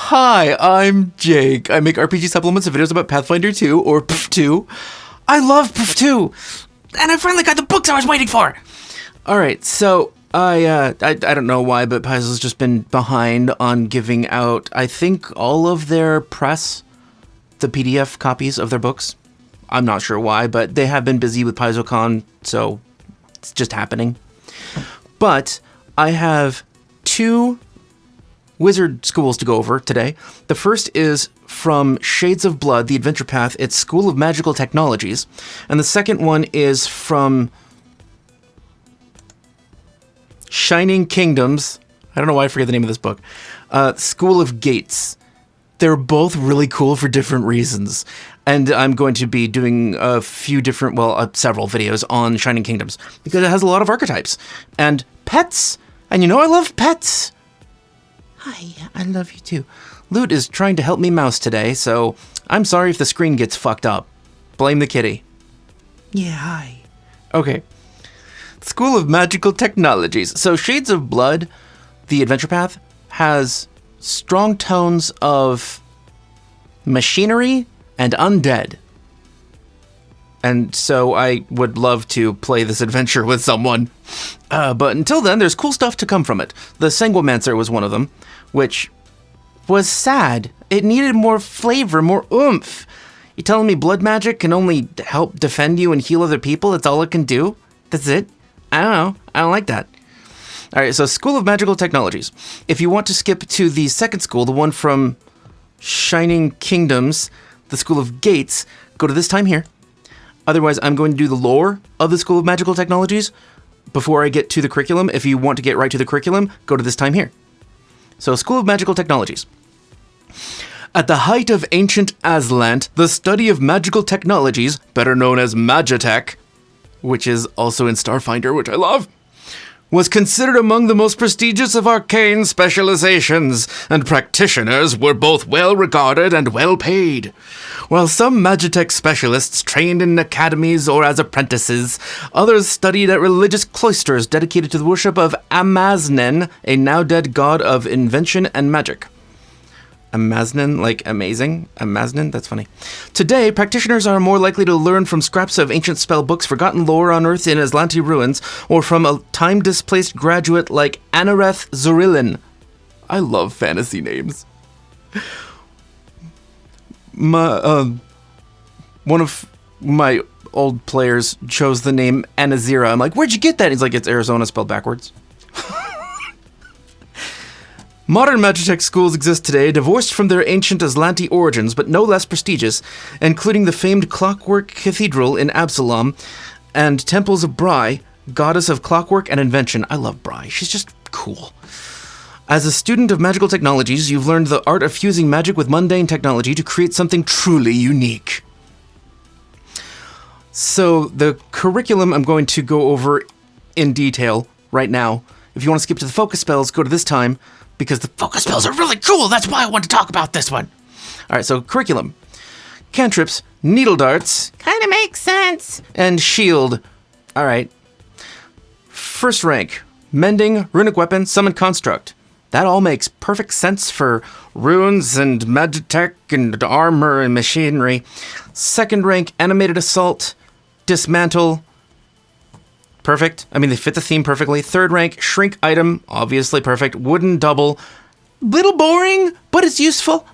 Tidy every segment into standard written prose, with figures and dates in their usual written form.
Hi, I'm Jake. I make RPG supplements and videos about Pathfinder 2, or PF2. I love PF2! And I finally got the books I was waiting for! Alright, so I don't know why, but Paizo's just been behind on giving out, I think, all of their press, the PDF copies of their books. I'm not sure why, but they have been busy with PaizoCon, so it's just happening. But I have two wizard schools to go over today. The first is from Shades of Blood, the Adventure Path. It's School of Magical Technologies. And the second one is from Shining Kingdoms. I don't know why I forget the name of this book. School of Gates. They're both really cool for different reasons. And I'm going to be doing a few different, several videos on Shining Kingdoms because it has a lot of archetypes and pets. And you know I love pets. Hi, I love you too. Loot is trying to help me mouse today, so I'm sorry if the screen gets fucked up. Blame the kitty. Yeah, hi. Okay. School of Magical Technologies. So Shades of Blood, the Adventure Path, has strong tones of machinery and undead. And so I would love to play this adventure with someone. But until then, there's cool stuff to come from it. The Sanguimancer was one of them, which was sad. It needed more flavor, more oomph. You telling me blood magic can only help defend you and heal other people? That's all it can do? That's it? I don't know. I don't like that. All right, so School of Magical Technologies. If you want to skip to the second school, the one from Shining Kingdoms, the School of Gates, go to this time here. Otherwise, I'm going to do the lore of the School of Magical Technologies before I get to the curriculum. If you want to get right to the curriculum, go to this time here. So, School of Magical Technologies. At the height of ancient Aslant, the study of magical technologies, better known as Magitech, which is also in Starfinder, which I love, was considered among the most prestigious of arcane specializations, and practitioners were both well regarded and well paid. While some Magitech specialists trained in academies or as apprentices, others studied at religious cloisters dedicated to the worship of Amaznen, a now-dead god of invention and magic. Amaznen, like amazing? Amaznen? That's funny. Today, practitioners are more likely to learn from scraps of ancient spell books, forgotten lore unearthed in Aslanti ruins, or from a time-displaced graduate like Anareth Zorilin. I love fantasy names. One of my old players chose the name Anazira. I'm like, where'd you get that? He's like, it's Arizona spelled backwards. Modern Magitech schools exist today, divorced from their ancient Aslanti origins, but no less prestigious, including the famed Clockwork Cathedral in Absalom and temples of Bri, goddess of clockwork and invention. I love Bri. She's just cool. As a student of magical technologies, you've learned the art of fusing magic with mundane technology to create something truly unique. So the curriculum I'm going to go over in detail right now. If you want to skip to the focus spells, go to this time, because the focus spells are really cool. That's why I want to talk about this one. All right, so curriculum. Cantrips, needle darts. Kind of makes sense. And shield. All right. First rank, mending, runic weapon, summon construct. That all makes perfect sense for runes and magitech and armor and machinery. Second rank, animated assault, dismantle. Perfect. I mean, they fit the theme perfectly. Third rank, shrink item, obviously perfect. Wooden double, little boring, but it's useful.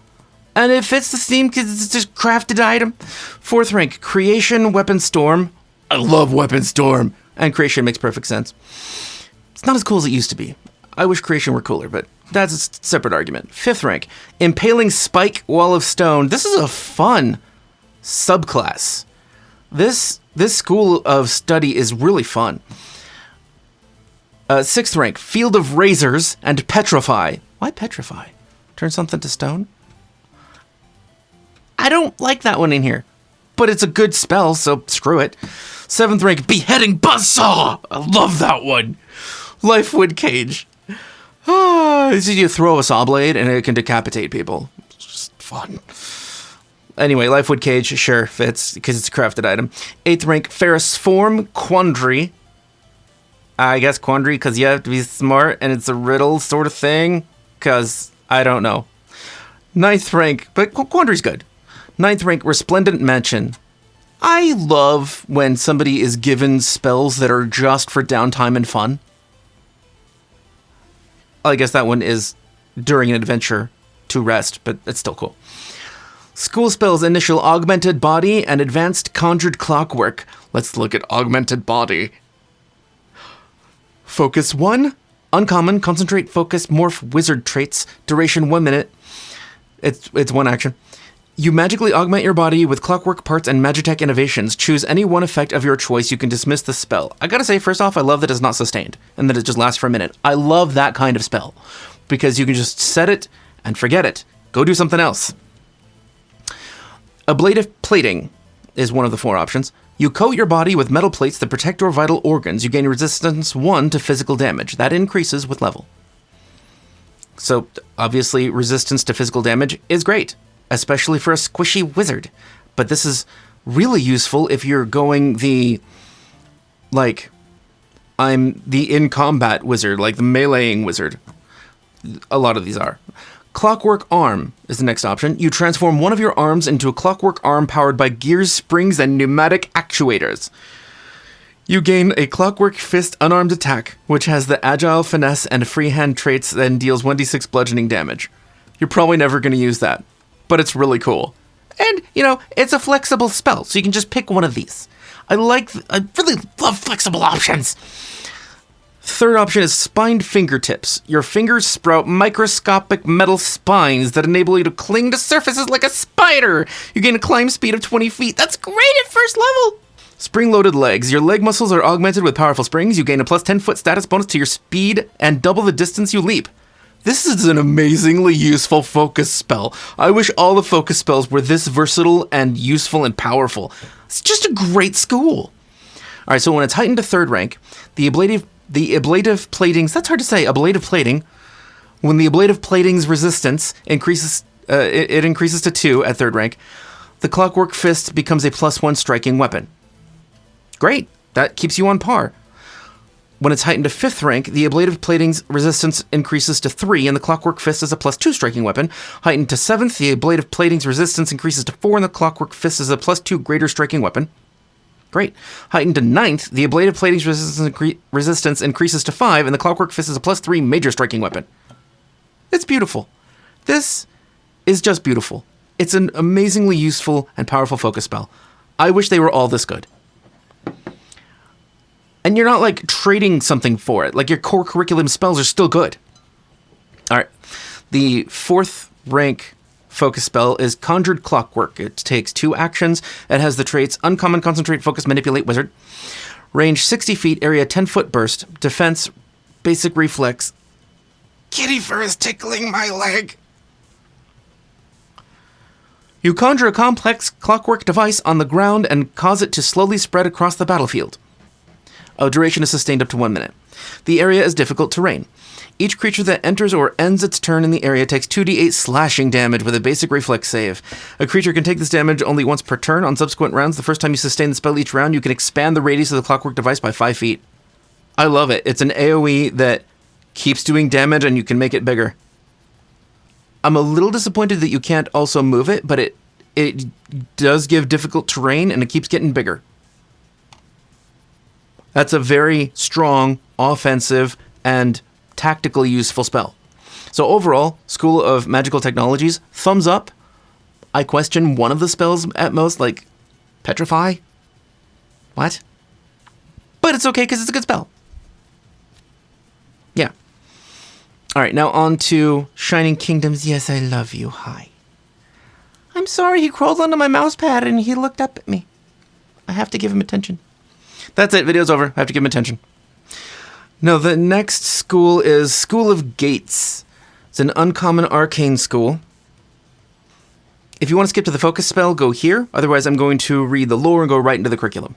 And it fits the theme because it's just crafted item. Fourth rank, creation, weapon storm. I love weapon storm. And creation makes perfect sense. It's not as cool as it used to be. I wish creation were cooler, but that's a separate argument. Fifth rank, impaling spike, wall of stone. This is a fun subclass. This school of study is really fun. Sixth rank, field of razors and petrify. Why petrify? Turn something to stone? I don't like that one in here, but it's a good spell, so screw it. Seventh rank, beheading buzzsaw. I love that one. Lifewood cage. So you throw a saw blade and it can decapitate people. It's just fun. Anyway, Lifewood Cage, sure, fits, because it's a crafted item. 8th rank, Ferris Form, Quandary. I guess Quandary, because you have to be smart, and it's a riddle sort of thing, because I don't know. Ninth rank, but Quandary's good. Ninth rank, Resplendent Mansion. I love when somebody is given spells that are just for downtime and fun. I guess that one is during an adventure to rest, but it's still cool. School spells initial Augmented Body and Advanced Conjured Clockwork. Let's look at Augmented Body. Focus 1. Uncommon, Concentrate, Focus, Morph, Wizard traits. Duration 1 minute. It's one action. You magically augment your body with clockwork parts and Magitech innovations. Choose any one effect of your choice. You can dismiss the spell. I gotta say, first off, I love that it's not sustained and that it just lasts for a minute. I love that kind of spell because you can just set it and forget it. Go do something else. Ablative Plating is one of the 4 options. You coat your body with metal plates that protect your vital organs. You gain resistance 1 to physical damage. That increases with level. So, obviously, resistance to physical damage is great, especially for a squishy wizard. But this is really useful if you're going the, like, I'm the in-combat wizard, like the meleeing wizard. A lot of these are. Clockwork Arm is the next option. You transform one of your arms into a clockwork arm powered by gears, springs, and pneumatic actuators. You gain a Clockwork Fist unarmed attack, which has the Agile, Finesse, and Freehand traits and deals 1d6 bludgeoning damage. You're probably never going to use that, but it's really cool. And, you know, it's a flexible spell, so you can just pick one of these. I really love flexible options. Third option is Spined Fingertips. Your fingers sprout microscopic metal spines that enable you to cling to surfaces like a spider. You gain a climb speed of 20 feet. That's great at first level. Spring-loaded legs. Your leg muscles are augmented with powerful springs. You gain a plus 10-foot status bonus to your speed and double the distance you leap. This is an amazingly useful focus spell. I wish all the focus spells were this versatile and useful and powerful. It's just a great school. All right, so when it's heightened to 3rd rank, the ablative platings, that's hard to say, ablative plating. When the ablative plating's resistance increases, it increases to 2 at 3rd rank, the Clockwork Fist becomes a +1 striking weapon. Great, that keeps you on par. When it's heightened to 5th rank, the ablative plating's resistance increases to 3, and the Clockwork Fist is a +2 striking weapon. Heightened to 7th, the ablative plating's resistance increases to 4, and the Clockwork Fist is a +2 greater striking weapon. Great. Heightened to 9th, the ablative plating's resistance increases to 5, and the Clockwork Fist is a +3 major striking weapon. It's beautiful. This is just beautiful. It's an amazingly useful and powerful focus spell. I wish they were all this good. And you're not, like, trading something for it. Like, your core curriculum spells are still good. All right. The 4th rank focus spell is Conjured Clockwork. It takes 2 actions. It has the traits Uncommon, Concentrate, Focus, Manipulate, Wizard. Range 60 feet, area 10-foot burst. Defense, basic reflex. Kitty fur is tickling my leg. You conjure a complex clockwork device on the ground and cause it to slowly spread across the battlefield. Duration is sustained up to 1 minute. The area is difficult terrain. Each creature that enters or ends its turn in the area takes 2d8 slashing damage with a basic reflex save. A creature can take this damage only once per turn. On subsequent rounds, the first time you sustain the spell each round, you can expand the radius of the clockwork device by 5 feet. I love it. It's an AoE that keeps doing damage and you can make it bigger. I'm a little disappointed that you can't also move it, but it does give difficult terrain and it keeps getting bigger. That's a very strong, offensive, and tactically useful spell. So overall, School of Magical Technologies, thumbs up. I question one of the spells at most, like Petrify. What? But it's okay because it's a good spell. Yeah. All right, now on to Shining Kingdoms. Yes, I love you. Hi. I'm sorry, he crawled onto my mouse pad and he looked up at me. I have to give him attention. That's it. Video's over. I have to give him attention. No, the next school is School of Gates. It's an uncommon arcane school. If you want to skip to the focus spell, go here. Otherwise, I'm going to read the lore and go right into the curriculum.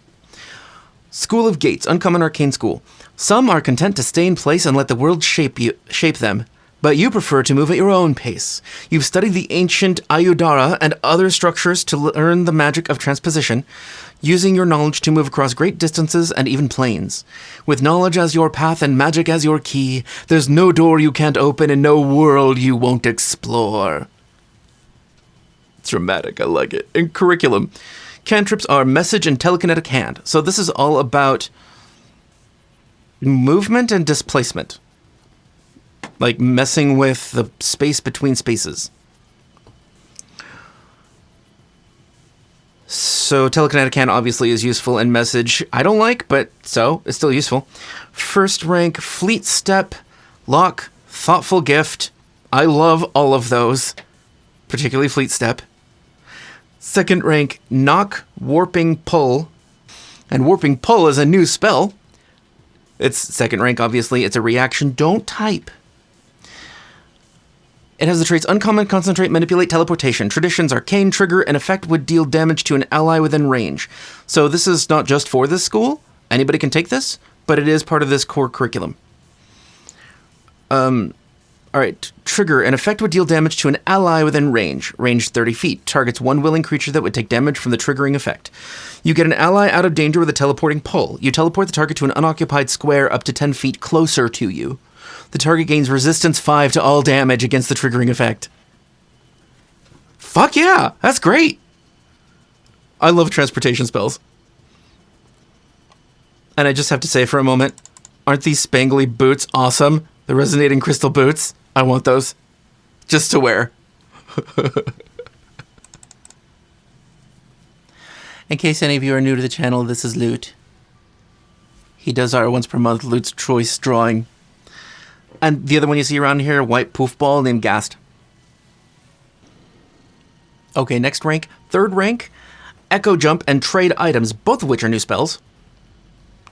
School of Gates, uncommon arcane school. Some are content to stay in place and let the world shape them, but you prefer to move at your own pace. You've studied the ancient Ayudara and other structures to learn the magic of transposition, using your knowledge to move across great distances and even planes. With knowledge as your path and magic as your key, there's no door you can't open and no world you won't explore. dramatic. I like it. And curriculum. Cantrips are message and telekinetic hand. So this is all about movement and displacement. Like messing with the space between spaces. So telekinetic hand obviously is useful, and message I don't like, but so it's still useful. First rank, fleet step, lock, thoughtful gift. I love all of those, particularly fleet step. Second rank, knock, warping pull. And warping pull is a new spell. It's second rank, obviously. It's a reaction. Don't type. It has the traits Uncommon, Concentrate, Manipulate, Teleportation. Traditions, Arcane, Trigger, an effect would deal damage to an ally within range. So this is not just for this school. Anybody can take this, but it is part of this core curriculum. Alright, Trigger, an effect would deal damage to an ally within range. Range 30 feet. Targets one willing creature that would take damage from the triggering effect. You get an ally out of danger with a teleporting pull. You teleport the target to an unoccupied square up to 10 feet closer to you. The target gains resistance 5 to all damage against the triggering effect. Fuck yeah! That's great! I love transportation spells. And I just have to say for a moment, aren't these spangly boots awesome? The resonating crystal boots? I want those. Just to wear. In case any of you are new to the channel, this is Loot. He does our once per month Loot's Choice drawing. And the other one you see around here, white poof ball named Gast. Okay, next rank. Third rank. Echo Jump and Trade Items, both of which are new spells.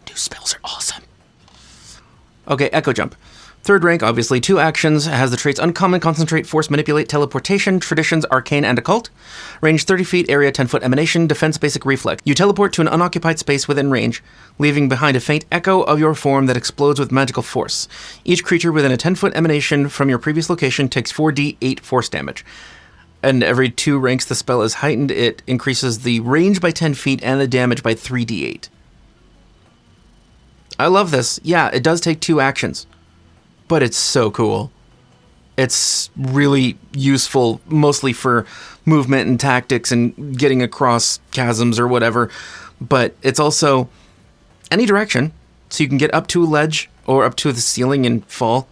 New spells are awesome. Okay, Echo Jump. Third rank, obviously, 2 actions. Has the traits Uncommon, Concentrate, Force, Manipulate, Teleportation, Traditions, Arcane, and Occult. Range 30 feet, area 10-foot emanation, Defense, Basic, Reflex. You teleport to an unoccupied space within range, leaving behind a faint echo of your form that explodes with magical force. Each creature within a 10-foot emanation from your previous location takes 4d8 force damage. And every 2 ranks the spell is heightened, it increases the range by 10 feet and the damage by 3d8. I love this. Yeah, it does take 2 actions. But it's so cool. It's really useful, mostly for movement and tactics and getting across chasms or whatever. But it's also any direction, so you can get up to a ledge or up to the ceiling and fall.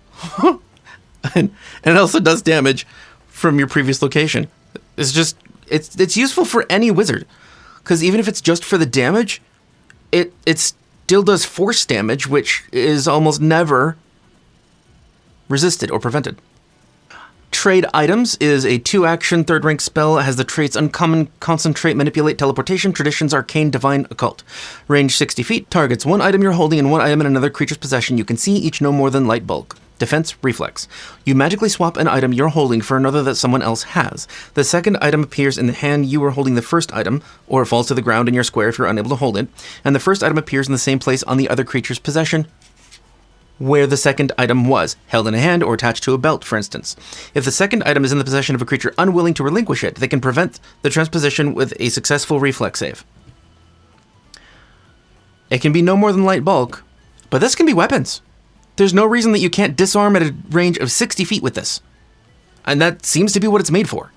and it also does damage from your previous location. It's useful for any wizard, because even if it's just for the damage, it still does force damage, which is almost never resisted or prevented. Trade Items is a 2-action, 3rd-rank spell. It has the traits Uncommon, Concentrate, Manipulate, Teleportation, Traditions, Arcane, Divine, Occult. Range 60 feet. Targets 1 item you're holding and 1 item in another creature's possession you can see, each no more than light bulk. Defense, Reflex. You magically swap an item you're holding for another that someone else has. The second item appears in the hand you were holding the first item, or it falls to the ground in your square if you're unable to hold it, and the first item appears in the same place on the other creature's possession where the second item was, held in a hand or attached to a belt, for instance. If the second item is in the possession of a creature unwilling to relinquish it, they can prevent the transposition with a successful reflex save. It can be no more than light bulk, but this can be weapons. There's no reason that you can't disarm at a range of 60 feet with this. And that seems to be what it's made for.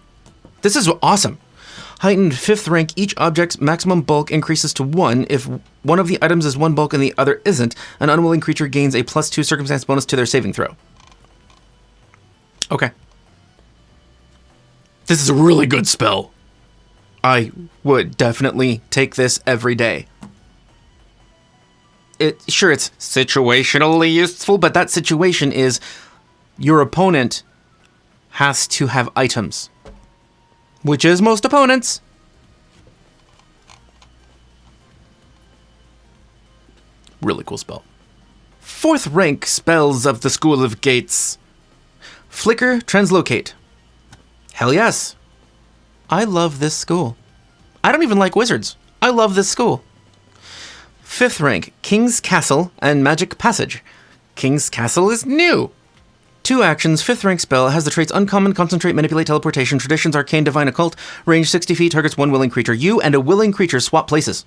This is awesome. Heightened 5th rank, each object's maximum bulk increases to 1. If one of the items is 1 bulk and the other isn't, an unwilling creature gains a +2 circumstance bonus to their saving throw. Okay. This is a really good spell. I would definitely take this every day. Sure, it's situationally useful, but that situation is your opponent has to have items. Which is most opponents. Really cool spell. 4th rank spells of the School of Gates. Flicker, Translocate. Hell yes. I love this school. I don't even like wizards. I love this school. 5th rank, King's Castle and Magic Passage. King's Castle is new. 2 actions, 5th rank spell, has the traits Uncommon, Concentrate, Manipulate, Teleportation, Traditions, Arcane, Divine, Occult, range 60 feet, targets 1 willing creature. You and a willing creature swap places.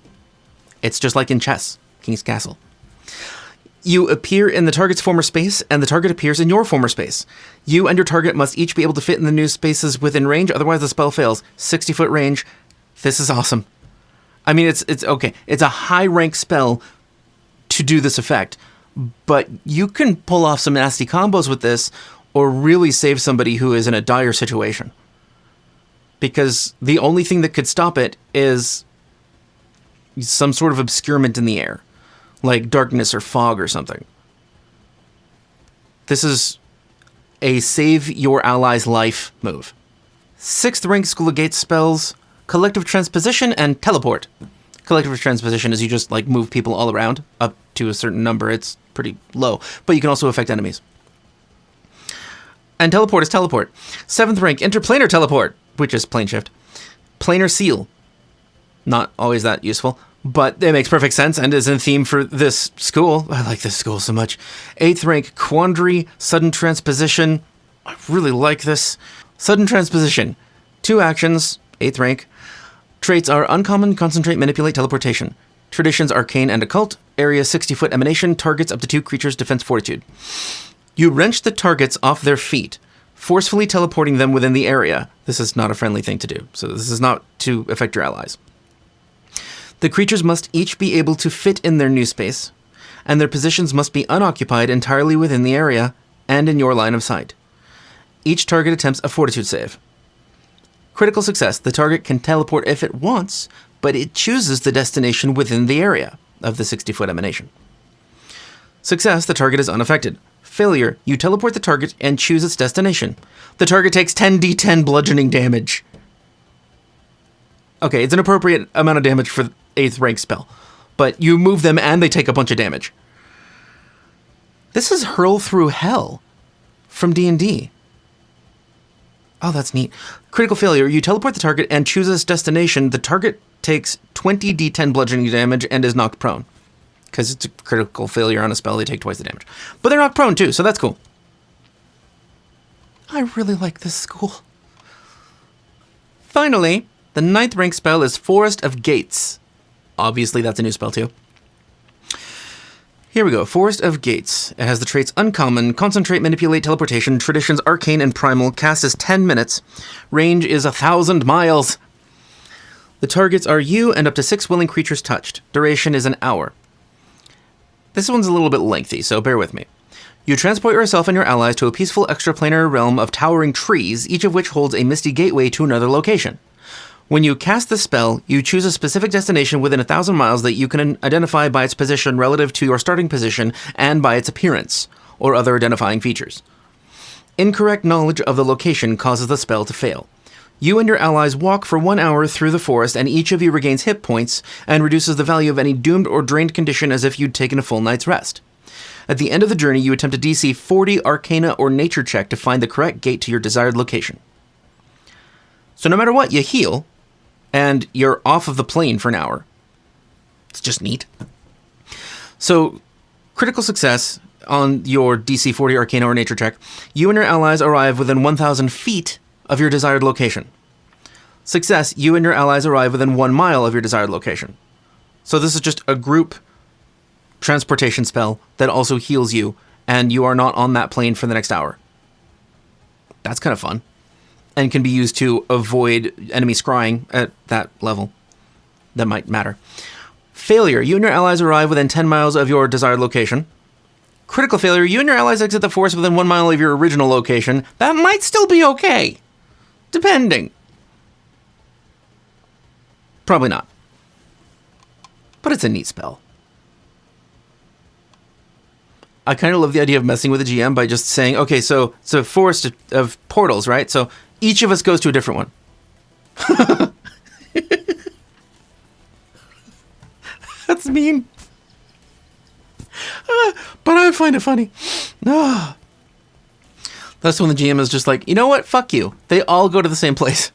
It's just like in chess, King's Castle. You appear in the target's former space, and the target appears in your former space. You and your target must each be able to fit in the new spaces within range, otherwise the spell fails. 60-foot range. This is awesome. I mean, it's okay. It's a high-rank spell to do this effect, but you can pull off some nasty combos with this, or really save somebody who is in a dire situation. Because the only thing that could stop it is some sort of obscurement in the air, like darkness or fog or something. This is a save your ally's life move. 6th rank School of Gates spells, Collective Transposition and Teleport. Collective Transposition is you just like move people all around up to a certain number. It's pretty low, but you can also affect enemies. And Teleport is Teleport. 7th rank Interplanar Teleport, which is Plane Shift. Planar Seal. Not always that useful, but it makes perfect sense and is in theme for this school. I like this school so much. 8th rank Quandary, Sudden Transposition. I really like this. Sudden Transposition. 2 actions, 8th rank. Traits are Uncommon, Concentrate, Manipulate, Teleportation. Traditions, Arcane and Occult. Area 60-foot Emanation. Targets up to 2 creatures, Defense, Fortitude. You wrench the targets off their feet, forcefully teleporting them within the area. This is not a friendly thing to do, so this is not to affect your allies. The creatures must each be able to fit in their new space, and their positions must be unoccupied entirely within the area and in your line of sight. Each target attempts a Fortitude save. Critical success. The target can teleport if it wants, but it chooses the destination within the area of the 60-foot emanation. Success. The target is unaffected. Failure. You teleport the target and choose its destination. The target takes 10d10 bludgeoning damage. Okay, it's an appropriate amount of damage for 8th rank spell, but you move them and they take a bunch of damage. This is Hurl Through Hell from D&D. Oh, that's neat. Critical failure. You teleport the target and choose its destination. The target takes 20d10 bludgeoning damage and is knocked prone. Because it's a critical failure on a spell, they take twice the damage. But they're knocked prone too, so that's cool. I really like this school. Finally, the 9th rank spell is Forest of Gates. Obviously, that's a new spell too. Here we go. Forest of Gates. It has the traits Uncommon, Concentrate, Manipulate, Teleportation, Traditions, Arcane, and Primal. Cast is 10 minutes. Range is 1,000 miles. The targets are you and up to 6 willing creatures touched. Duration is an hour. This one's a little bit lengthy, so bear with me. You transport yourself and your allies to a peaceful extraplanar realm of towering trees, each of which holds a misty gateway to another location. When you cast the spell, you choose a specific destination within 1,000 miles that you can identify by its position relative to your starting position and by its appearance, or other identifying features. Incorrect knowledge of the location causes the spell to fail. You and your allies walk for 1 hour through the forest, and each of you regains hit points and reduces the value of any doomed or drained condition as if you'd taken a full night's rest. At the end of the journey, you attempt a DC 40 Arcana or Nature check to find the correct gate to your desired location. So no matter what, you heal, and you're off of the plane for an hour. It's just neat. So, critical success on your DC 40 Arcana or Nature check. You and your allies arrive within 1,000 feet of your desired location. Success, you and your allies arrive within 1 mile of your desired location. So this is just a group transportation spell that also heals you, and you are not on that plane for the next hour. That's kind of fun, and can be used to avoid enemy scrying at that level. That might matter. Failure, you and your allies arrive within 10 miles of your desired location. Critical failure, you and your allies exit the forest within 1 mile of your original location. That might still be okay. Depending. Probably not. But it's a neat spell. I kind of love the idea of messing with the GM by just saying, okay, so it's a forest of portals, right? So each of us goes to a different one. That's mean. But I find it funny. That's when the GM is just like, you know what? Fuck you. They all go to the same place.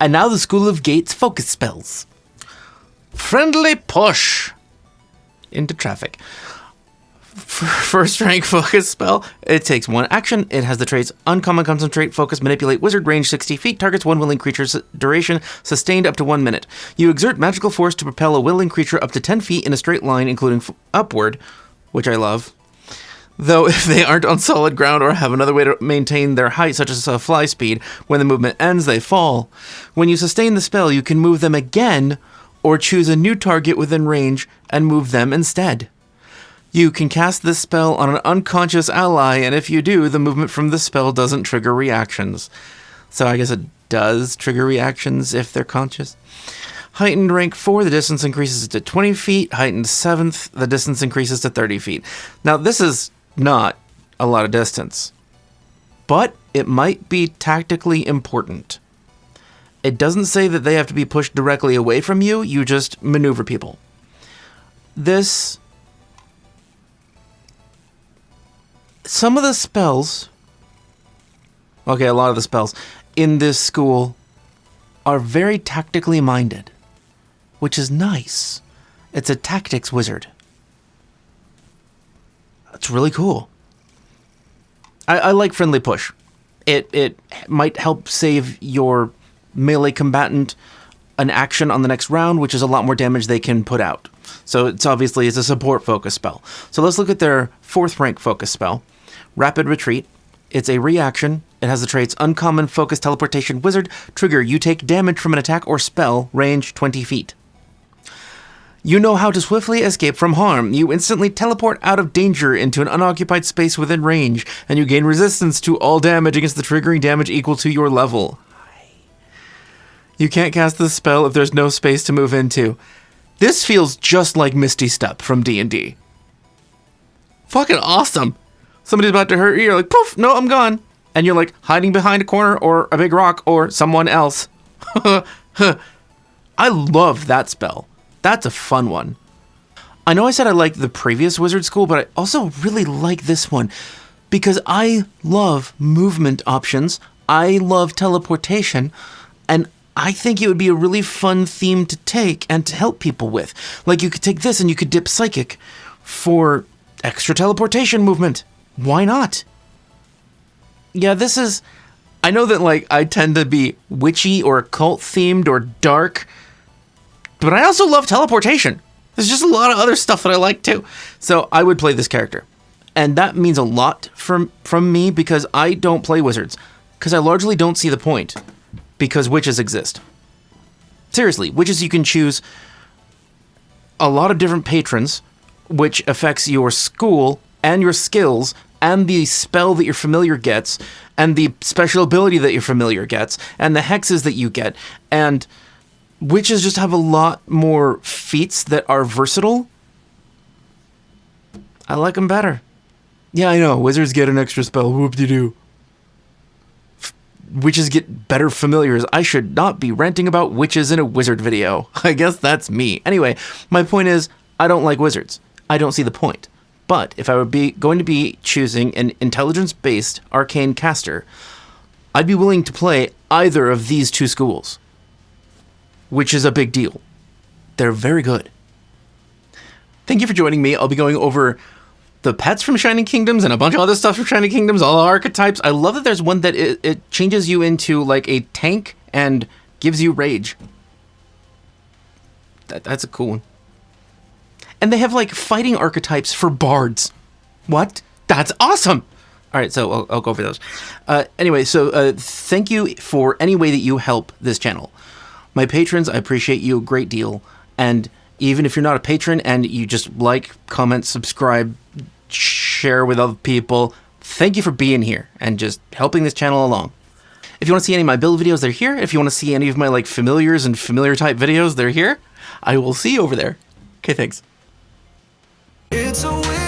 And now the School of Gates focus spells. Friendly Push into traffic. First rank focus spell. It takes 1 action. It has the traits Uncommon, Concentrate, Focus, Manipulate, Wizard, range 60 feet, targets 1 willing creature's duration, sustained up to 1 minute. You exert magical force to propel a willing creature up to 10 feet in a straight line, including upward, which I love. Though if they aren't on solid ground or have another way to maintain their height, such as fly speed, when the movement ends, they fall. When you sustain the spell, you can move them again, or choose a new target within range and move them instead. You can cast this spell on an unconscious ally, and if you do, the movement from the spell doesn't trigger reactions. So I guess it does trigger reactions if they're conscious. Heightened rank 4, the distance increases to 20 feet. Heightened 7th, the distance increases to 30 feet. Now, this is not a lot of distance, but it might be tactically important. It doesn't say that they have to be pushed directly away from you, you just maneuver people. Some of the spells, a lot of the spells in this school are very tactically minded, which is nice. It's a tactics wizard. That's really cool. I like Friendly Push. It might help save your melee combatant an action on the next round, which is a lot more damage they can put out. So it's a support focus spell. So let's look at their 4th rank focus spell. Rapid Retreat. It's a reaction. It has the traits Uncommon, Focus, Teleportation, Wizard. Trigger, you take damage from an attack or spell, range 20 feet. You know how to swiftly escape from harm. You instantly teleport out of danger into an unoccupied space within range, and you gain resistance to all damage against the triggering damage equal to your level. You can't cast this spell if there's no space to move into. This feels just like Misty Step from D&D. Fucking awesome. Somebody's about to hurt you, you're like, poof, no, I'm gone. And you're like hiding behind a corner or a big rock or someone else. I love that spell. That's a fun one. I know I said I liked the previous wizard school, but I also really like this one because I love movement options. I love teleportation, and I think it would be a really fun theme to take and to help people with. Like, you could take this and you could dip Psychic for extra teleportation movement. Why not? Yeah, I know that, I tend to be witchy or occult themed or dark, but I also love teleportation. There's just a lot of other stuff that I like too. So I would play this character. And that means a lot from me because I don't play wizards. Because I largely don't see the point. Because witches exist. Seriously, witches, you can choose a lot of different patrons, which affects your school and your skills and the spell that your familiar gets and the special ability that your familiar gets and the hexes that you get. And witches just have a lot more feats that are versatile. I like them better. Yeah, I know. Wizards get an extra spell. Whoop-de-doo. Witches get better familiars. I should not be ranting about witches in a wizard video. I guess that's me. Anyway, my point is, I don't like wizards. I don't see the point. But if I were going to be choosing an intelligence-based arcane caster, I'd be willing to play either of these two schools, which is a big deal. They're very good. Thank you for joining me. I'll be going over the pets from Shining Kingdoms and a bunch of other stuff from Shining Kingdoms, all the archetypes. I love that there's one that it changes you into like a tank and gives you rage. That's a cool one. And they have like fighting archetypes for bards. What? That's awesome. All right, so I'll go over those. Anyway, so thank you for any way that you help this channel. My patrons, I appreciate you a great deal. And even if you're not a patron and you just like, comment, subscribe, share with other people, thank you for being here and just helping this channel along. If you want to see any of my build videos, they're here. If you want to see any of my like familiars and familiar type videos, they're here. I will see you over there. Okay, thanks. It's a